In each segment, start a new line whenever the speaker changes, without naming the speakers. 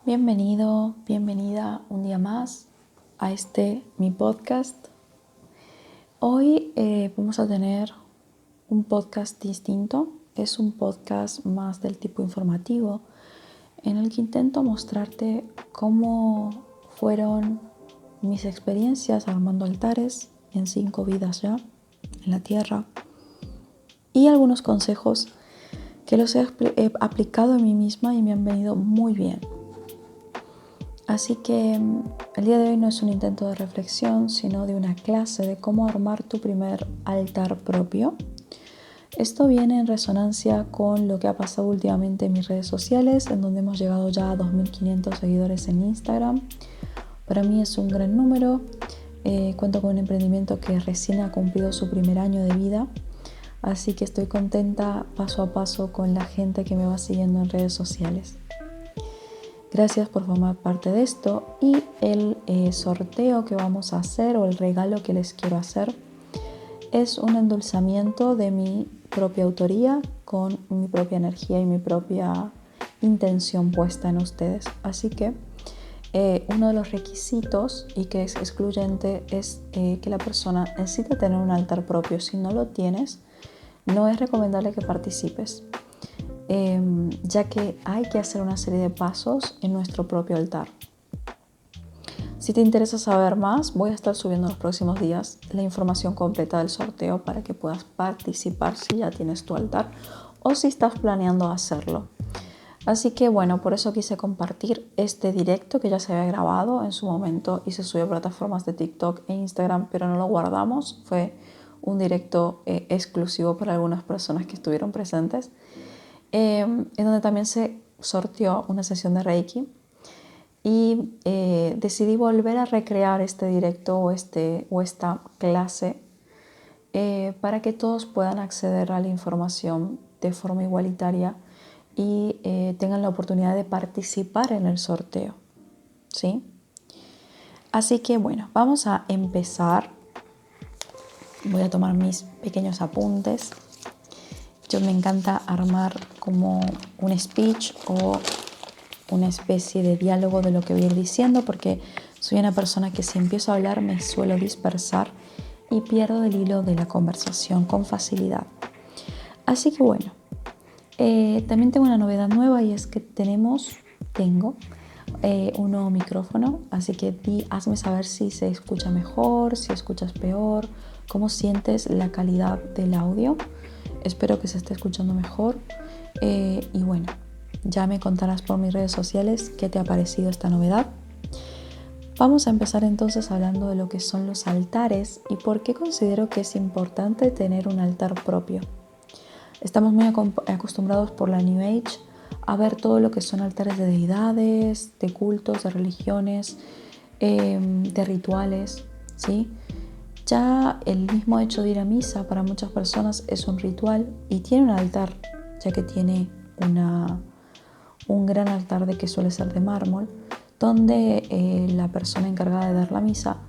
Bienvenido, bienvenida un día más a mi podcast. Hoy vamos a tener un podcast distinto. Es un podcast más del tipo informativo en el que intento mostrarte cómo fueron mis experiencias armando altares en 5 vidas ya en la tierra y algunos consejos que los he aplicado en mí misma y me han venido muy bien. Así que el día de hoy no es un intento de reflexión, sino de una clase de cómo armar tu primer altar propio. Esto viene en resonancia con lo que ha pasado últimamente en mis redes sociales, en donde hemos llegado ya a 2.500 seguidores en Instagram. Para mí es un gran número. Cuento con un emprendimiento que recién ha cumplido su primer año de vida, así que estoy contenta paso a paso con la gente que me va siguiendo en redes sociales. Gracias por formar parte de esto y el sorteo que vamos a hacer o el regalo que les quiero hacer es un endulzamiento de mi propia autoría con mi propia energía y mi propia intención puesta en ustedes. Así que uno de los requisitos y que es excluyente es que la persona necesita tener un altar propio. Si no lo tienes, no es recomendable que participes. Ya que hay que hacer una serie de pasos en nuestro propio altar. Si te interesa saber más, voy a estar subiendo en los próximos días la información completa del sorteo para que puedas participar si ya tienes tu altar o si estás planeando hacerlo. Así que bueno, por eso quise compartir este directo que ya se había grabado en su momento y se subió a plataformas de TikTok e Instagram, pero no lo guardamos. Fue un directo exclusivo para algunas personas que estuvieron presentes. En donde también se sorteó una sesión de Reiki y decidí volver a recrear este directo o esta clase para que todos puedan acceder a la información de forma igualitaria y tengan la oportunidad de participar en el sorteo, ¿sí? Así que bueno, vamos a empezar. Voy a tomar mis pequeños apuntes. Yo me encanta armar como un speech o una especie de diálogo de lo que voy a ir diciendo porque soy una persona que si empiezo a hablar me suelo dispersar y pierdo el hilo de la conversación con facilidad. Así que bueno, también tengo una novedad nueva y es que tengo un nuevo micrófono, así que hazme saber si se escucha mejor, si escuchas peor, cómo sientes la calidad del audio. Espero que se esté escuchando mejor y bueno, ya me contarás por mis redes sociales qué te ha parecido esta novedad. Vamos a empezar entonces hablando de lo que son los altares y por qué considero que es importante tener un altar propio. Estamos muy acostumbrados por la New Age a ver todo lo que son altares de deidades, de cultos, de religiones, de rituales, ¿sí? Ya el mismo hecho de ir a misa para muchas personas es un ritual y tiene un altar, ya que tiene un gran altar que suele ser de mármol, donde la persona encargada de dar la misa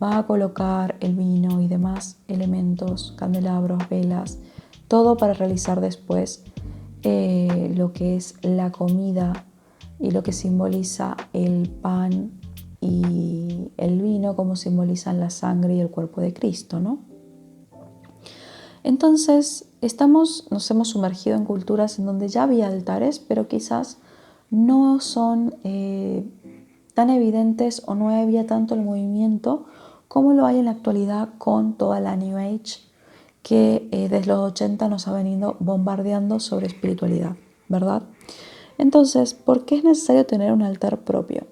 va a colocar el vino y demás elementos, candelabros, velas, todo para realizar después lo que es la comida y lo que simboliza el pan y el vino como simbolizan la sangre y el cuerpo de Cristo, ¿no? Entonces, nos hemos sumergido en culturas en donde ya había altares, pero quizás no son tan evidentes o no había tanto el movimiento como lo hay en la actualidad con toda la New Age que desde los 80 nos ha venido bombardeando sobre espiritualidad, ¿verdad? Entonces, ¿por qué es necesario tener un altar propio?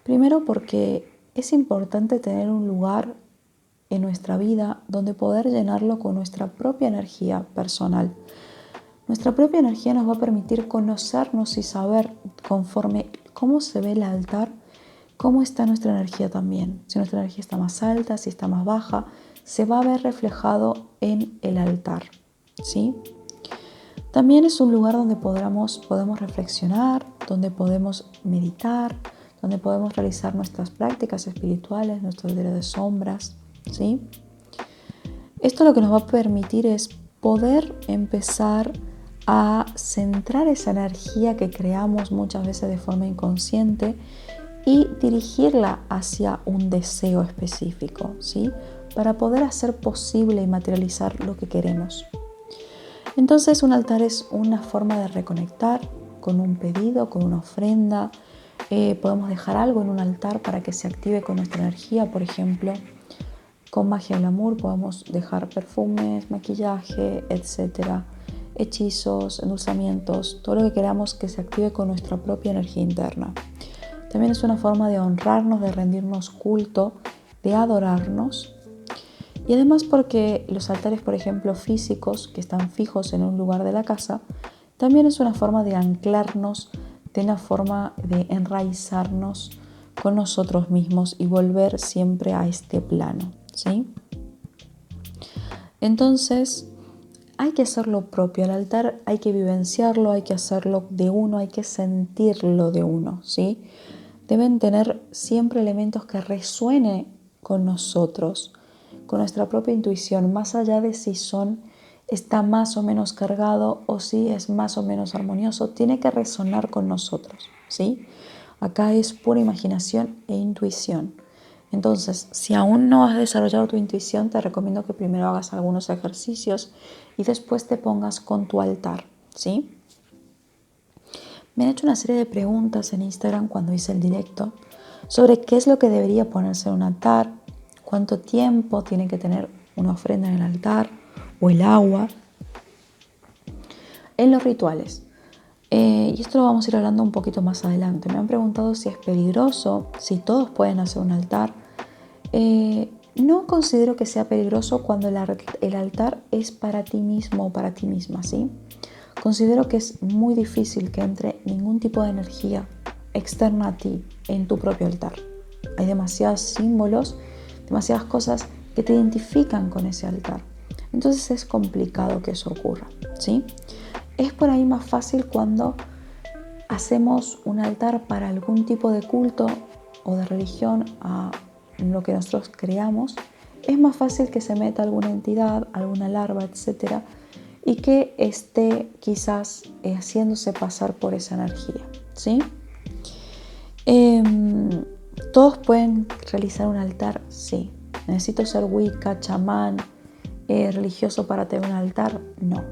Primero porque es importante tener un lugar en nuestra vida donde poder llenarlo con nuestra propia energía personal. Nuestra propia energía nos va a permitir conocernos y saber conforme cómo se ve el altar, cómo está nuestra energía también. Si nuestra energía está más alta, si está más baja, se va a ver reflejado en el altar, ¿sí? También es un lugar donde podemos reflexionar, donde podemos meditar, donde podemos realizar nuestras prácticas espirituales, nuestro diario de sombras, ¿sí? Esto lo que nos va a permitir es poder empezar a centrar esa energía que creamos muchas veces de forma inconsciente y dirigirla hacia un deseo específico, ¿sí? Para poder hacer posible y materializar lo que queremos. Entonces, un altar es una forma de reconectar con un pedido, con una ofrenda. Podemos dejar algo en un altar para que se active con nuestra energía. Por ejemplo, con magia del amor podemos dejar perfumes, maquillaje, etcétera, hechizos, endulzamientos, todo lo que queramos que se active con nuestra propia energía interna. También es una forma de honrarnos, de rendirnos culto, de adorarnos. Y además porque los altares, por ejemplo, físicos, que están fijos en un lugar de la casa, también es una forma de anclarnos, de una forma de enraizarnos con nosotros mismos y volver siempre a este plano, ¿sí? Entonces, hay que hacer lo propio. El altar hay que vivenciarlo, hay que hacerlo de uno, hay que sentirlo de uno, ¿sí? Deben tener siempre elementos que resuenen con nosotros, con nuestra propia intuición, más allá de si está más o menos cargado o si es más o menos armonioso, tiene que resonar con nosotros, ¿sí? Acá es pura imaginación e intuición. Entonces, si aún no has desarrollado tu intuición, te recomiendo que primero hagas algunos ejercicios y después te pongas con tu altar, ¿sí? Me han hecho una serie de preguntas en Instagram cuando hice el directo sobre qué es lo que debería ponerse en un altar, cuánto tiempo tiene que tener una ofrenda en el altar o el agua. En los rituales, y esto lo vamos a ir hablando un poquito más adelante, me han preguntado si es peligroso, si todos pueden hacer un altar. No considero que sea peligroso cuando el altar es para ti mismo o para ti misma, ¿sí? Considero que es muy difícil que entre ningún tipo de energía externa a ti en tu propio altar. Hay demasiados símbolos, demasiadas cosas que te identifican con ese altar. Entonces es complicado que eso ocurra, ¿sí? Es por ahí más fácil cuando hacemos un altar para algún tipo de culto o de religión a lo que nosotros creamos. Es más fácil que se meta alguna entidad, alguna larva, etcétera, y que esté quizás haciéndose pasar por esa energía, ¿sí? ¿Todos pueden realizar un altar? Sí. ¿Necesito ser wicca, chamán, religioso para tener un altar? No.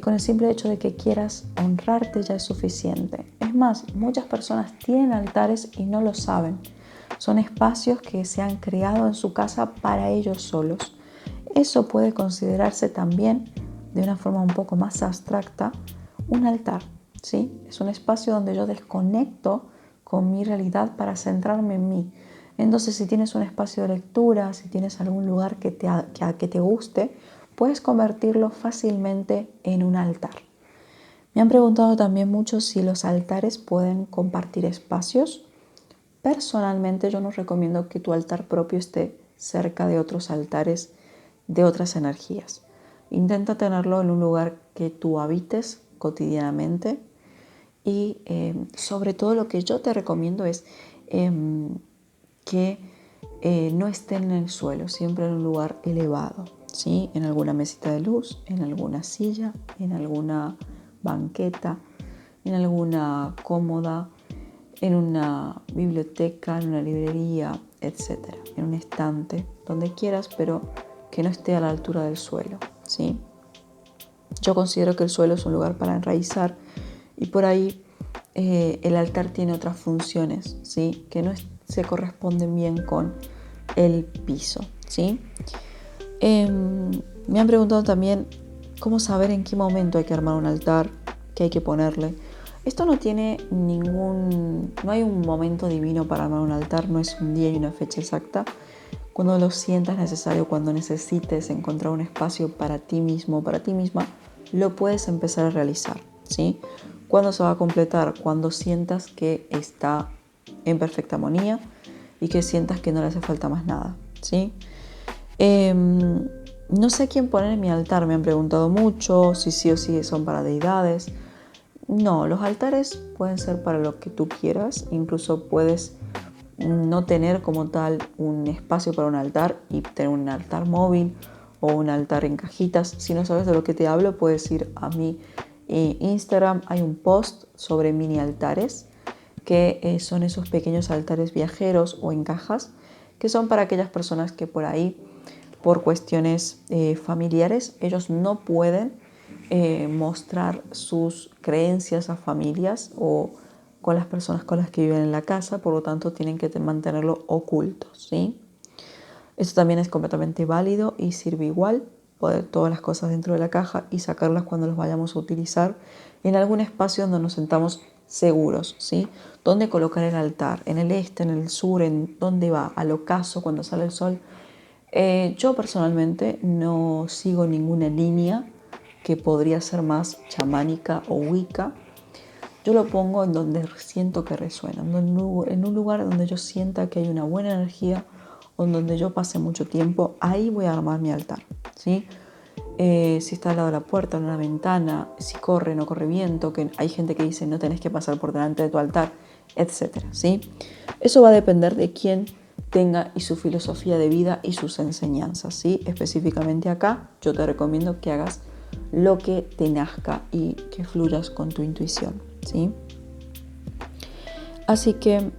Con el simple hecho de que quieras honrarte ya es suficiente. Es más, muchas personas tienen altares y no lo saben. Son espacios que se han creado en su casa para ellos solos. Eso puede considerarse también, de una forma un poco más abstracta, un altar, ¿sí? Es un espacio donde yo desconecto con mi realidad para centrarme en mí. Entonces, si tienes un espacio de lectura, si tienes algún lugar que te guste, puedes convertirlo fácilmente en un altar. Me han preguntado también mucho si los altares pueden compartir espacios. Personalmente, yo no recomiendo que tu altar propio esté cerca de otros altares de otras energías. Intenta tenerlo en un lugar que tú habites cotidianamente y sobre todo lo que yo te recomiendo es que no estén en el suelo, siempre en un lugar elevado, ¿sí? En alguna mesita de luz, en alguna silla, en alguna banqueta, en alguna cómoda, en una biblioteca, en una librería, etcétera, en un estante, donde quieras, pero que no esté a la altura del suelo, ¿sí? Yo considero que el suelo es un lugar para enraizar y por ahí el altar tiene otras funciones, ¿sí? Que no se corresponden bien con el piso, ¿sí? Me han preguntado también cómo saber en qué momento hay que armar un altar, qué hay que ponerle. Esto no hay un momento divino para armar un altar, no es un día y una fecha exacta. Cuando lo sientas necesario, cuando necesites encontrar un espacio para ti mismo, para ti misma, lo puedes empezar a realizar, ¿sí? ¿Cuándo se va a completar? Cuando sientas que está en perfecta armonía y que sientas que no le hace falta más nada, ¿sí? No sé a quién poner en mi altar, me han preguntado mucho, si sí o sí son para deidades. No, los altares pueden ser para lo que tú quieras, incluso puedes no tener como tal un espacio para un altar y tener un altar móvil o un altar en cajitas. Si no sabes de lo que te hablo, puedes ir a mi Instagram hay un post sobre mini altares, que son esos pequeños altares viajeros o en cajas, que son para aquellas personas que por ahí, por cuestiones familiares, ellos no pueden mostrar sus creencias a familias o con las personas con las que viven en la casa, por lo tanto tienen que mantenerlo oculto, ¿sí? Esto también es completamente válido y sirve igual, poner todas las cosas dentro de la caja y sacarlas cuando las vayamos a utilizar en algún espacio donde nos sentamos seguros, ¿sí? ¿Dónde colocar el altar? ¿En el este, en el sur? ¿En dónde va? ¿Al ocaso, cuando sale el sol? Yo personalmente no sigo ninguna línea que podría ser más chamánica o wicca. Yo lo pongo en donde siento que resuena, en un lugar donde yo sienta que hay una buena energía o en donde yo pase mucho tiempo. Ahí voy a armar mi altar, ¿sí? Si está al lado de la puerta, en una ventana, si corre, no corre viento, que hay gente que dice no tenés que pasar por delante de tu altar, etcétera, ¿sí? Eso va a depender de quién tenga y su filosofía de vida y sus enseñanzas, ¿sí? Específicamente acá yo te recomiendo que hagas lo que te nazca y que fluyas con tu intuición, ¿sí? Así que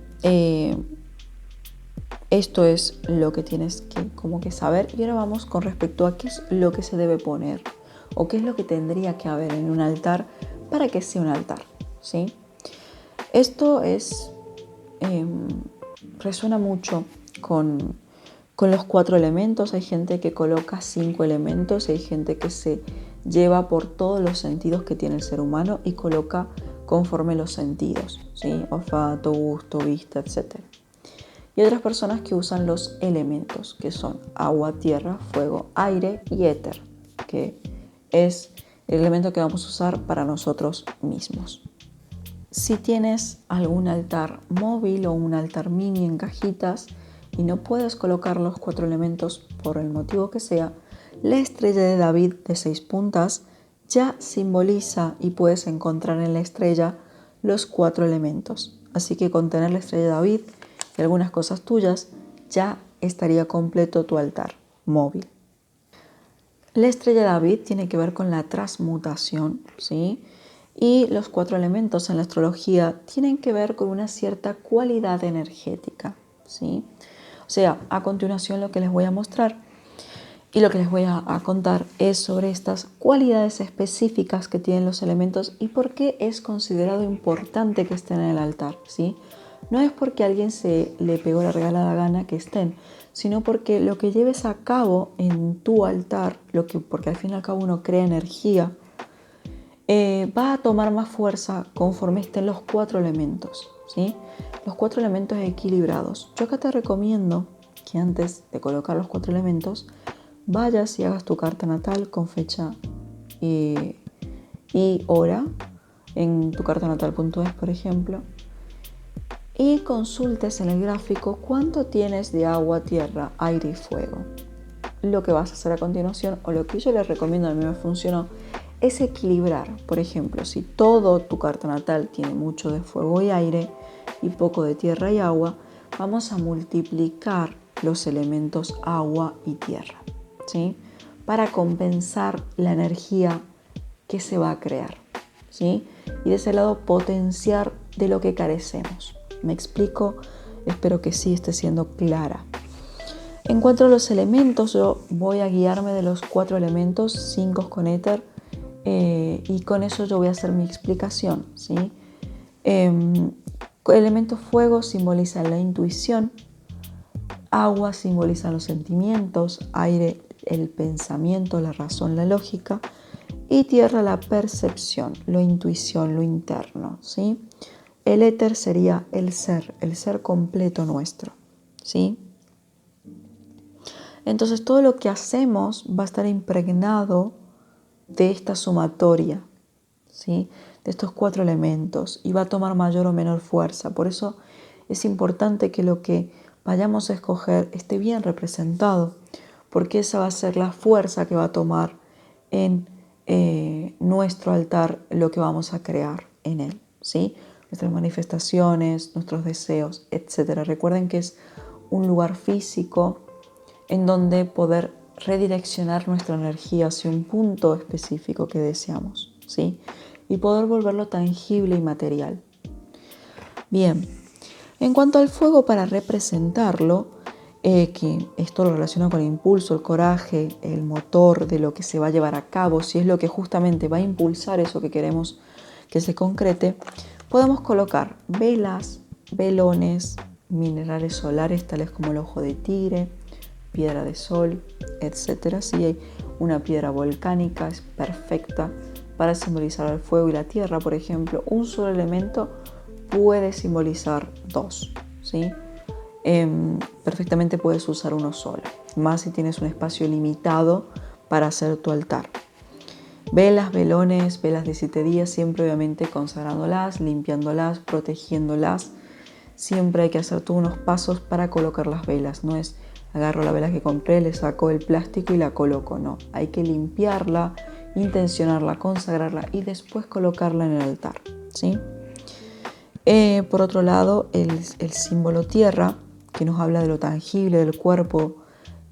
esto es lo que tienes que como que saber. Y ahora vamos con respecto a qué es lo que se debe poner o qué es lo que tendría que haber en un altar para que sea un altar, ¿sí? Esto es resuena mucho con los 4 elementos. Hay gente que coloca 5 elementos y hay gente que se lleva por todos los sentidos que tiene el ser humano y coloca conforme los sentidos, ¿sí? Olfato, gusto, vista, etc. Y otras personas que usan los elementos, que son agua, tierra, fuego, aire y éter, que es el elemento que vamos a usar para nosotros mismos. Si tienes algún altar móvil o un altar mini en cajitas y no puedes colocar los 4 elementos por el motivo que sea, la estrella de David de 6 puntas ya simboliza y puedes encontrar en la estrella los 4 elementos. Así que con tener la estrella de David y algunas cosas tuyas ya estaría completo tu altar móvil. La estrella de David tiene que ver con la transmutación, ¿sí? Y los 4 elementos en la astrología tienen que ver con una cierta cualidad energética, ¿sí? O sea, a continuación lo que les voy a mostrar y lo que les voy a contar es sobre estas cualidades específicas que tienen los elementos y por qué es considerado importante que estén en el altar, ¿sí? No es porque a alguien se le pegó la regalada gana que estén, sino porque lo que lleves a cabo en tu altar, porque al fin y al cabo uno crea energía, va a tomar más fuerza conforme estén los 4 elementos, ¿sí? Los 4 elementos equilibrados. Yo acá te recomiendo que antes de colocar los 4 elementos, vayas y hagas tu carta natal con fecha y hora en tucartanatal.es, por ejemplo, y consultes en el gráfico cuánto tienes de agua, tierra, aire y fuego. Lo que vas a hacer a continuación, o lo que yo les recomiendo, a mí me funcionó, es equilibrar. Por ejemplo, si todo tu carta natal tiene mucho de fuego y aire y poco de tierra y agua, vamos a multiplicar los elementos agua y tierra, ¿sí? Para compensar la energía que se va a crear, ¿sí? Y de ese lado potenciar de lo que carecemos. ¿Me explico? Espero que sí esté siendo clara. En cuanto a los elementos, yo voy a guiarme de los 4 elementos, 5 con éter, y con eso yo voy a hacer mi explicación, ¿sí? El elemento fuego simboliza la intuición, agua simboliza los sentimientos, aire el pensamiento, la razón, la lógica, y tierra la percepción, la intuición, lo interno, ¿sí? El éter sería el ser completo nuestro, ¿sí? Entonces todo lo que hacemos va a estar impregnado de esta sumatoria, ¿sí? De estos 4 elementos y va a tomar mayor o menor fuerza. Por eso es importante que lo que vayamos a escoger esté bien representado, porque esa va a ser la fuerza que va a tomar en nuestro altar lo que vamos a crear en él, ¿sí? Nuestras manifestaciones, nuestros deseos, etc. Recuerden que es un lugar físico en donde poder redireccionar nuestra energía hacia un punto específico que deseamos, ¿sí? y poder volverlo tangible y material. Bien, en cuanto al fuego para representarlo, que esto lo relaciona con el impulso, el coraje, el motor de lo que se va a llevar a cabo, si es lo que justamente va a impulsar eso que queremos que se concrete, podemos colocar velas, velones, minerales solares tales como el ojo de tigre, piedra de sol, etc. Si hay una piedra volcánica, es perfecta para simbolizar el fuego y la tierra, por ejemplo. Un solo elemento puede simbolizar dos, ¿sí? Perfectamente puedes usar uno solo, más si tienes un espacio limitado para hacer tu altar. Velas, velones, velas de 7 días, siempre obviamente consagrándolas, limpiándolas, protegiéndolas. Siempre hay que hacer todos unos pasos para colocar las velas. No es agarro la vela que compré, le saco el plástico y la coloco. No, hay que limpiarla, intencionarla, consagrarla y después colocarla en el altar, ¿sí? Por otro lado, el símbolo tierra, que nos habla de lo tangible del cuerpo,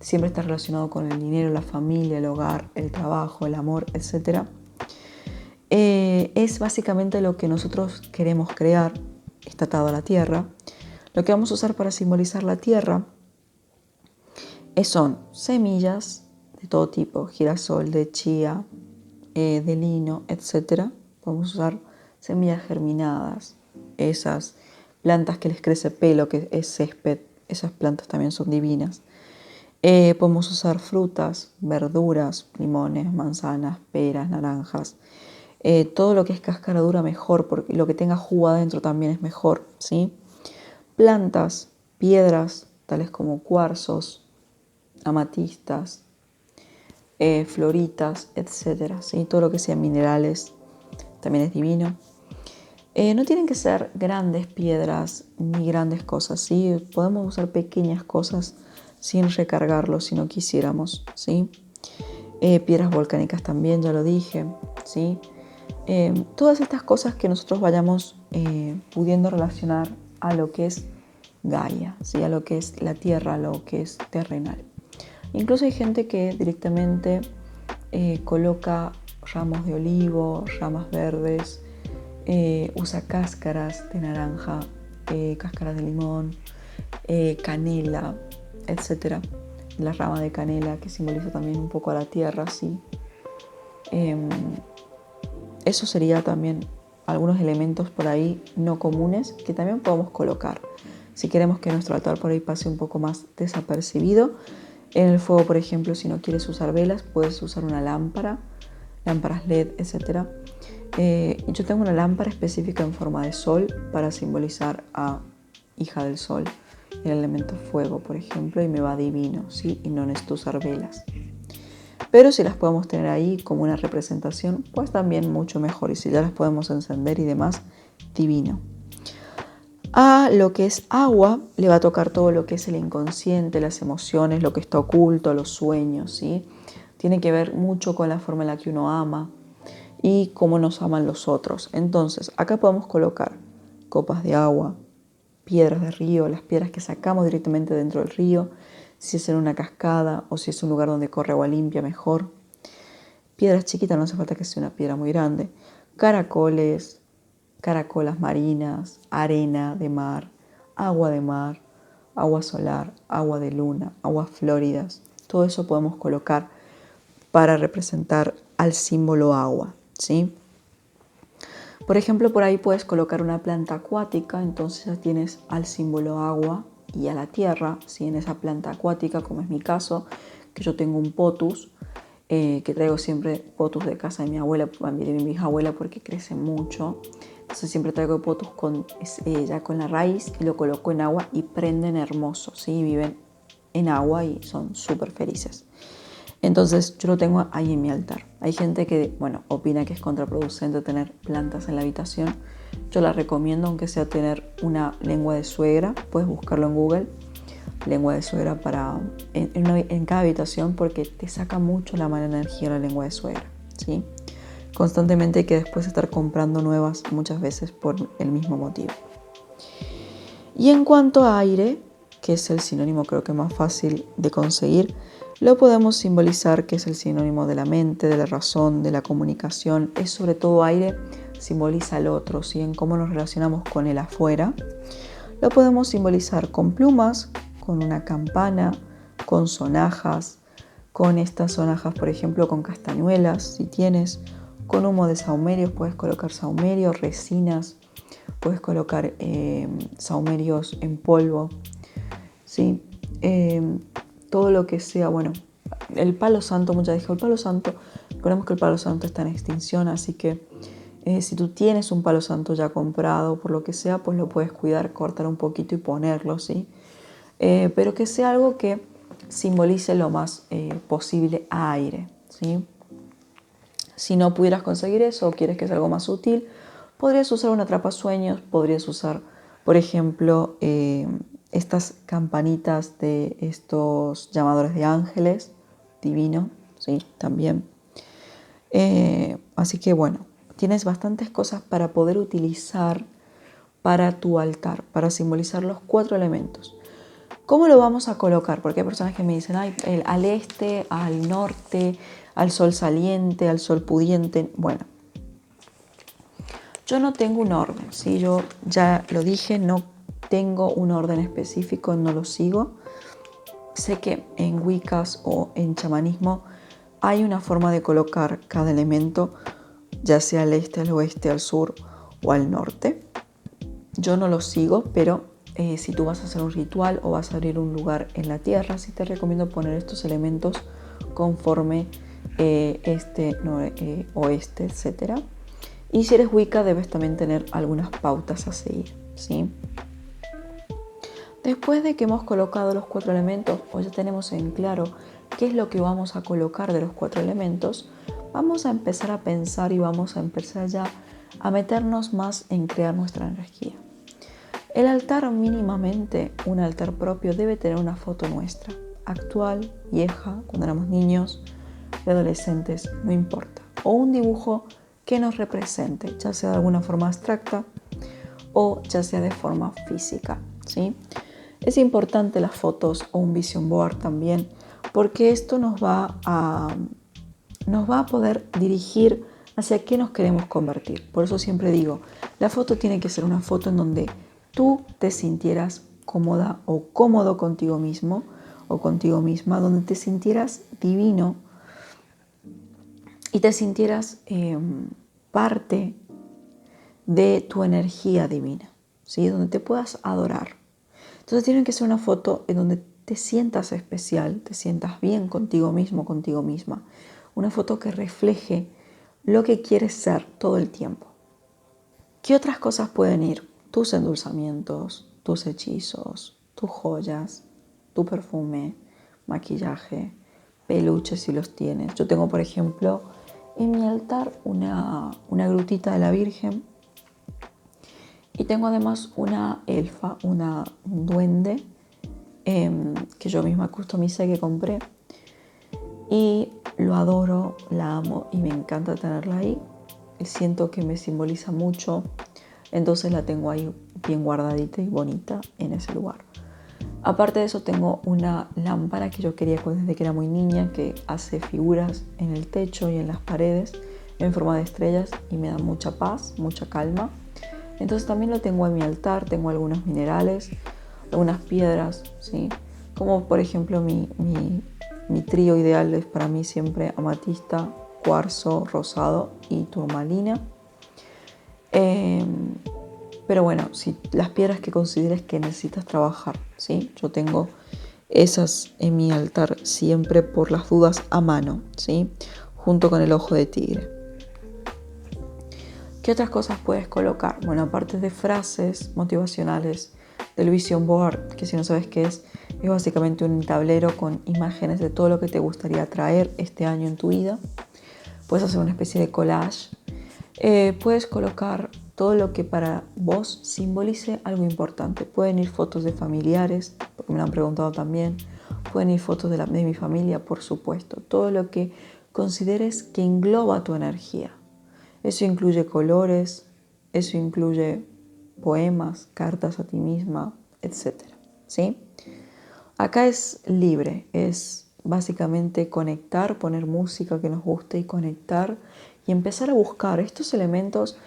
siempre está relacionado con el dinero, la familia, el hogar, el trabajo, el amor, etc. Es básicamente lo que nosotros queremos crear, está atado a la tierra. Lo que vamos a usar para simbolizar la tierra son semillas de todo tipo, girasol, de chía, de lino, etc. Podemos usar semillas germinadas, esas plantas que les crece pelo, que es césped, esas plantas también son divinas. Podemos usar frutas, verduras, limones, manzanas, peras, naranjas. Todo lo que es cáscara dura mejor, porque lo que tenga jugo adentro también es mejor, ¿sí? Plantas, piedras, tales como cuarzos, amatistas, floritas, etc. ¿Sí? Todo lo que sea minerales también es divino. No tienen que ser grandes piedras ni grandes cosas, ¿sí? Podemos usar pequeñas cosas sin recargarlo si no quisiéramos, ¿sí? Piedras volcánicas también, ya lo dije, ¿sí? Todas estas cosas que nosotros vayamos pudiendo relacionar a lo que es Gaia, ¿sí? A lo que es la tierra, a lo que es terrenal. Incluso hay gente que directamente coloca ramos de olivo, ramas verdes, usa cáscaras de naranja, cáscaras de limón, canela, etc. La rama de canela que simboliza también un poco a la tierra, ¿sí? Eso sería también algunos elementos por ahí no comunes que también podemos colocar. Si queremos que nuestro altar por ahí pase un poco más desapercibido, en el fuego, por ejemplo, si no quieres usar velas, puedes usar una lámpara, lámparas LED, etc. Yo tengo una lámpara específica en forma de sol para simbolizar a hija del sol, el elemento fuego, por ejemplo, y me va divino, ¿sí? Y no necesito usar velas. Pero si las podemos tener ahí como una representación, pues también mucho mejor. Y si ya las podemos encender y demás, divino. A lo que es agua le va a tocar todo lo que es el inconsciente, las emociones, lo que está oculto, los sueños, ¿sí? Tiene que ver mucho con la forma en la que uno ama y cómo nos aman los otros. Entonces, acá podemos colocar copas de agua, piedras de río, las piedras que sacamos directamente dentro del río, si es en una cascada o si es un lugar donde corre agua limpia, mejor. Piedras chiquitas, no hace falta que sea una piedra muy grande. Caracoles, caracolas marinas, arena de mar, agua solar, agua de luna, aguas floridas. Todo eso podemos colocar para representar al símbolo agua, ¿sí? Por ejemplo, por ahí puedes colocar una planta acuática, entonces ya tienes al símbolo agua y a la tierra, ¿sí? En esa planta acuática, como es mi caso, que yo tengo un potus, que traigo siempre potus de casa de mi abuela, de mi bisabuela, porque crece mucho. Entonces siempre traigo potus ya con la raíz y lo coloco en agua y prenden hermoso, ¿sí? Viven en agua y son súper felices. Entonces yo lo tengo ahí en mi altar. Hay gente que, opina que es contraproducente tener plantas en la habitación. Yo la recomiendo, aunque sea tener una lengua de suegra. Puedes buscarlo en Google, lengua de suegra en cada habitación, porque te saca mucho la mala energía la lengua de suegra, ¿sí? Constantemente hay que después estar comprando nuevas muchas veces por el mismo motivo. Y en cuanto a aire, que es el sinónimo creo que más fácil de conseguir, lo podemos simbolizar que es el sinónimo de la mente, de la razón, de la comunicación. Es sobre todo aire simboliza al otro, ¿sí? En cómo nos relacionamos con el afuera. Lo podemos simbolizar con plumas, con una campana, con sonajas, con estas sonajas, por ejemplo, con castañuelas, si tienes, con humo de sahumerios, puedes colocar sahumerios, resinas, puedes colocar sahumerios en polvo, ¿sí? Todo lo que sea, bueno, el palo santo, muchas veces el palo santo, recordemos que el palo santo está en extinción, así que si tú tienes un palo santo ya comprado, por lo que sea, pues lo puedes cuidar, cortar un poquito y ponerlo, ¿sí? Pero que sea algo que simbolice lo más posible aire, ¿sí? Si no pudieras conseguir eso o quieres que sea algo más sutil, podrías usar un atrapasueños, podrías usar, por ejemplo, estas campanitas de estos llamadores de ángeles, divino, ¿sí? También. Así que bueno, tienes bastantes cosas para poder utilizar para tu altar, para simbolizar los 4 elementos. ¿Cómo lo vamos a colocar? Porque hay personas que me dicen, al este, al norte, al sol saliente, al sol pudiente. Bueno, yo no tengo un orden, ¿sí? Yo ya lo dije, no tengo un orden específico, no lo sigo. Sé que en Wiccas o en chamanismo hay una forma de colocar cada elemento, ya sea al este, al oeste, al sur o al norte. Yo no lo sigo, pero si tú vas a hacer un ritual o vas a abrir un lugar en la tierra, sí te recomiendo poner estos elementos conforme este, oeste, etc. Y si eres Wicca, debes también tener algunas pautas a seguir, ¿sí? Después de que hemos colocado los 4 elementos, o ya tenemos en claro qué es lo que vamos a colocar de los 4 elementos, vamos a empezar a pensar y vamos a empezar ya a meternos más en crear nuestra energía. El altar, mínimamente un altar propio, debe tener una foto nuestra, actual, vieja, cuando éramos niños, de adolescentes, no importa, o un dibujo que nos represente, ya sea de alguna forma abstracta o ya sea de forma física, ¿sí? Es importante las fotos o un vision board también, porque esto nos va a poder dirigir hacia qué nos queremos convertir. Por eso siempre digo, la foto tiene que ser una foto en donde tú te sintieras cómoda o cómodo contigo mismo o contigo misma, donde te sintieras divino y te sintieras parte de tu energía divina, ¿sí? Donde te puedas adorar. Entonces tiene que ser una foto en donde te sientas especial, te sientas bien contigo mismo, contigo misma. Una foto que refleje lo que quieres ser todo el tiempo. ¿Qué otras cosas pueden ir? Tus endulzamientos, tus hechizos, tus joyas, tu perfume, maquillaje, peluches si los tienes. Yo tengo, por ejemplo, en mi altar una grutita de la Virgen y tengo además una elfa, un duende que yo misma customicé, que compré. Y lo adoro, la amo y me encanta tenerla ahí. Siento que me simboliza mucho, entonces la tengo ahí bien guardadita y bonita en ese lugar. Aparte de eso, tengo una lámpara que yo quería desde que era muy niña, que hace figuras en el techo y en las paredes en forma de estrellas y me da mucha paz, mucha calma. Entonces también lo tengo en mi altar, tengo algunos minerales, algunas piedras, ¿sí? Como por ejemplo mi trío ideal es para mí siempre amatista, cuarzo, rosado y turmalina. Pero bueno, si las piedras que consideres que necesitas trabajar, ¿sí? Yo tengo esas en mi altar siempre por las dudas a mano, ¿sí? Junto con el ojo de tigre. ¿Qué otras cosas puedes colocar? Bueno, aparte de frases motivacionales del Vision Board, que si no sabes qué es básicamente un tablero con imágenes de todo lo que te gustaría traer este año en tu vida. Puedes hacer una especie de collage. Puedes colocar todo lo que para vos simbolice algo importante. Pueden ir fotos de familiares, porque me lo han preguntado también. Pueden ir fotos de mi familia, por supuesto. Todo lo que consideres que engloba tu energía. Eso incluye colores, eso incluye poemas, cartas a ti misma, etc. ¿Sí? Acá es libre, es básicamente conectar, poner música que nos guste y conectar y empezar a buscar estos elementos.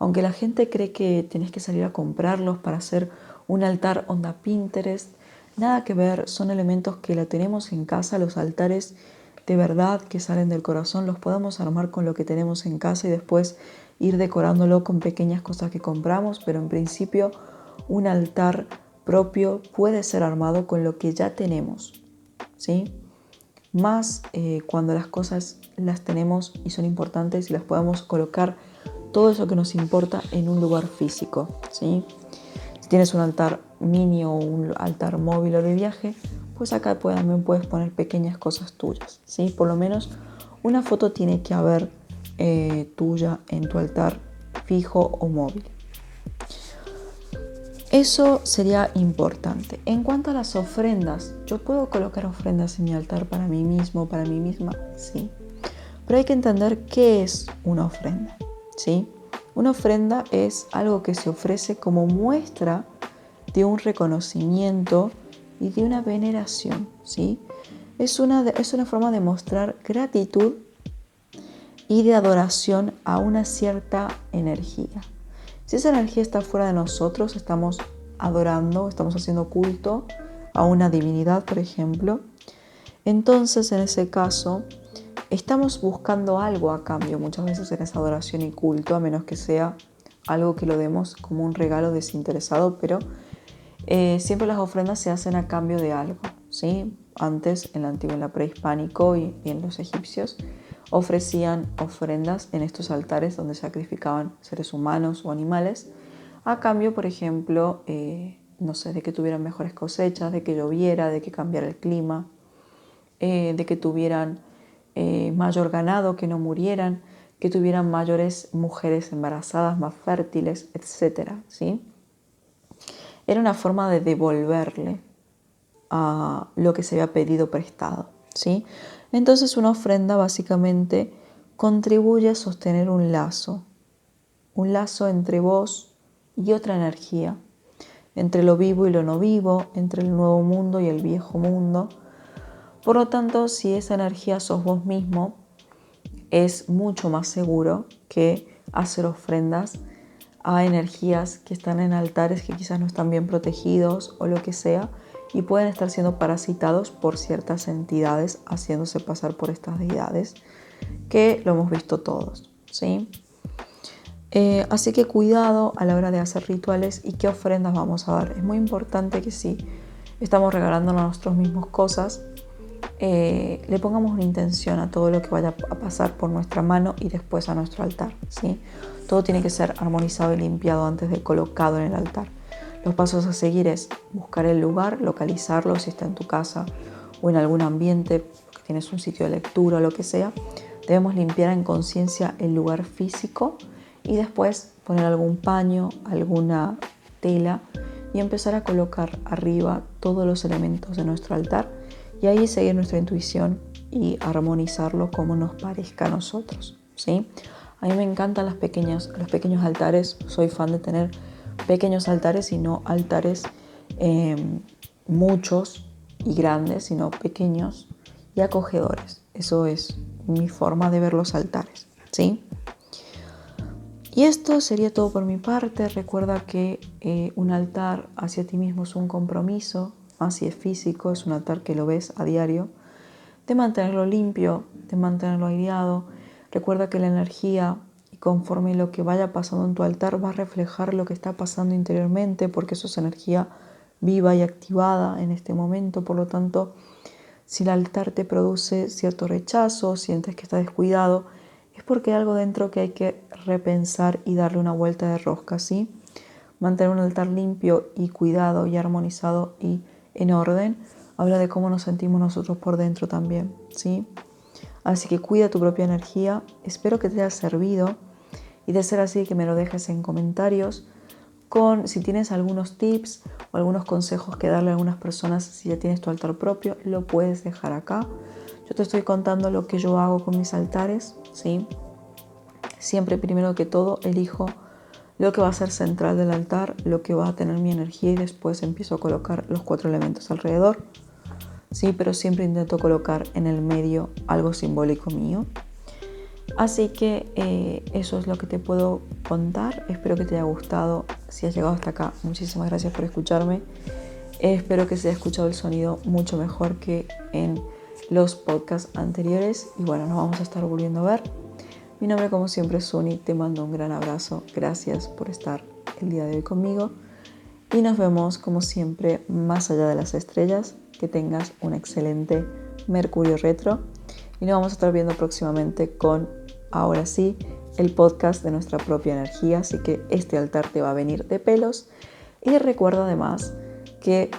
Aunque la gente cree que tenés que salir a comprarlos para hacer un altar onda Pinterest, nada que ver, son elementos que la tenemos en casa. Los altares de verdad que salen del corazón los podemos armar con lo que tenemos en casa y después ir decorándolo con pequeñas cosas que compramos, pero en principio un altar propio puede ser armado con lo que ya tenemos, ¿sí? Más cuando las cosas las tenemos y son importantes y las podemos colocar todo eso que nos importa en un lugar físico, ¿sí? Si tienes un altar mini o un altar móvil o de viaje, pues acá también puedes poner pequeñas cosas tuyas, ¿sí? Por lo menos una foto tiene que haber tuya en tu altar fijo o móvil. Eso sería importante. En cuanto a las ofrendas, ¿yo puedo colocar ofrendas en mi altar para mí mismo, para mí misma? Sí. Pero hay que entender qué es una ofrenda, ¿sí? Una ofrenda es algo que se ofrece como muestra de un reconocimiento y de una veneración, ¿sí? Es una forma de mostrar gratitud y de adoración a una cierta energía. Si esa energía está fuera de nosotros, estamos adorando, estamos haciendo culto a una divinidad, por ejemplo, entonces en ese caso estamos buscando algo a cambio muchas veces en esa adoración y culto, a menos que sea algo que lo demos como un regalo desinteresado, pero siempre las ofrendas se hacen a cambio de algo, ¿sí? Antes, en la antigua, en la prehispánico y en los egipcios, ofrecían ofrendas en estos altares donde sacrificaban seres humanos o animales, a cambio, por ejemplo, no sé, de que tuvieran mejores cosechas, de que lloviera, de que cambiara el clima, de que tuvieran mayor ganado, que no murieran, que tuvieran mayores mujeres embarazadas, más fértiles, etc., ¿sí? Era una forma de devolverle a lo que se había pedido prestado, ¿sí? Entonces una ofrenda básicamente contribuye a sostener un lazo entre vos y otra energía, entre lo vivo y lo no vivo, entre el nuevo mundo y el viejo mundo. Por lo tanto, si esa energía sos vos mismo, es mucho más seguro que hacer ofrendas a energías que están en altares que quizás no están bien protegidos o lo que sea, y pueden estar siendo parasitados por ciertas entidades haciéndose pasar por estas deidades, que lo hemos visto todos, ¿sí? Así que cuidado a la hora de hacer rituales y qué ofrendas vamos a dar. Es muy importante que si estamos regalándonos a nosotros mismos cosas, le pongamos una intención a todo lo que vaya a pasar por nuestra mano y después a nuestro altar, ¿sí? Todo tiene que ser armonizado y limpiado antes de colocado en el altar. Los pasos a seguir es buscar el lugar, localizarlo si está en tu casa o en algún ambiente, porque tienes un sitio de lectura o lo que sea. Debemos limpiar en conciencia el lugar físico y después poner algún paño, alguna tela y empezar a colocar arriba todos los elementos de nuestro altar y ahí seguir nuestra intuición y armonizarlo como nos parezca a nosotros, ¿sí? A mí me encantan los pequeños altares, soy fan de tener pequeños altares y no altares muchos y grandes, sino pequeños y acogedores. Eso es mi forma de ver los altares, ¿sí? Y esto sería todo por mi parte. Recuerda que un altar hacia ti mismo es un compromiso, más si es físico, es un altar que lo ves a diario, de mantenerlo limpio, de mantenerlo aireado. Recuerda que la energía, y conforme lo que vaya pasando en tu altar, va a reflejar lo que está pasando interiormente, porque eso es energía viva y activada en este momento. Por lo tanto, si el altar te produce cierto rechazo, sientes que está descuidado, es porque hay algo dentro que hay que repensar y darle una vuelta de rosca, ¿sí? Mantener un altar limpio y cuidado y armonizado y en orden habla de cómo nos sentimos nosotros por dentro también, ¿sí? Así que cuida tu propia energía. Espero que te haya servido y de ser así que me lo dejes en comentarios si tienes algunos tips o algunos consejos que darle a algunas personas. Si ya tienes tu altar propio, lo puedes dejar acá. Yo te estoy contando lo que yo hago con mis altares, ¿sí? Siempre, primero que todo, elijo lo que va a ser central del altar, lo que va a tener mi energía, y después empiezo a colocar los 4 elementos alrededor, ¿sí? Pero siempre intento colocar en el medio algo simbólico mío. Así que eso es lo que te puedo contar. Espero que te haya gustado. Si has llegado hasta acá, muchísimas gracias por escucharme. Espero que se haya escuchado el sonido mucho mejor que en los podcasts anteriores. Y bueno, nos vamos a estar volviendo a ver. Mi nombre como siempre es Suni. Te mando un gran abrazo. Gracias por estar el día de hoy conmigo. Y nos vemos como siempre más allá de las estrellas. Que tengas un excelente Mercurio retro. Y nos vamos a estar viendo próximamente con, ahora sí, el podcast de nuestra propia energía. Así que este altar te va a venir de pelos. Y recuerda además que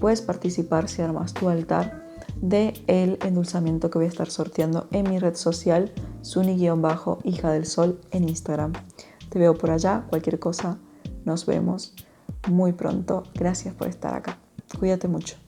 puedes participar si armas tu altar del endulzamiento que voy a estar sorteando en mi red social Suni-Hija del Sol en Instagram. Te veo por allá, cualquier cosa, nos vemos muy pronto. Gracias por estar acá. Cuídate mucho.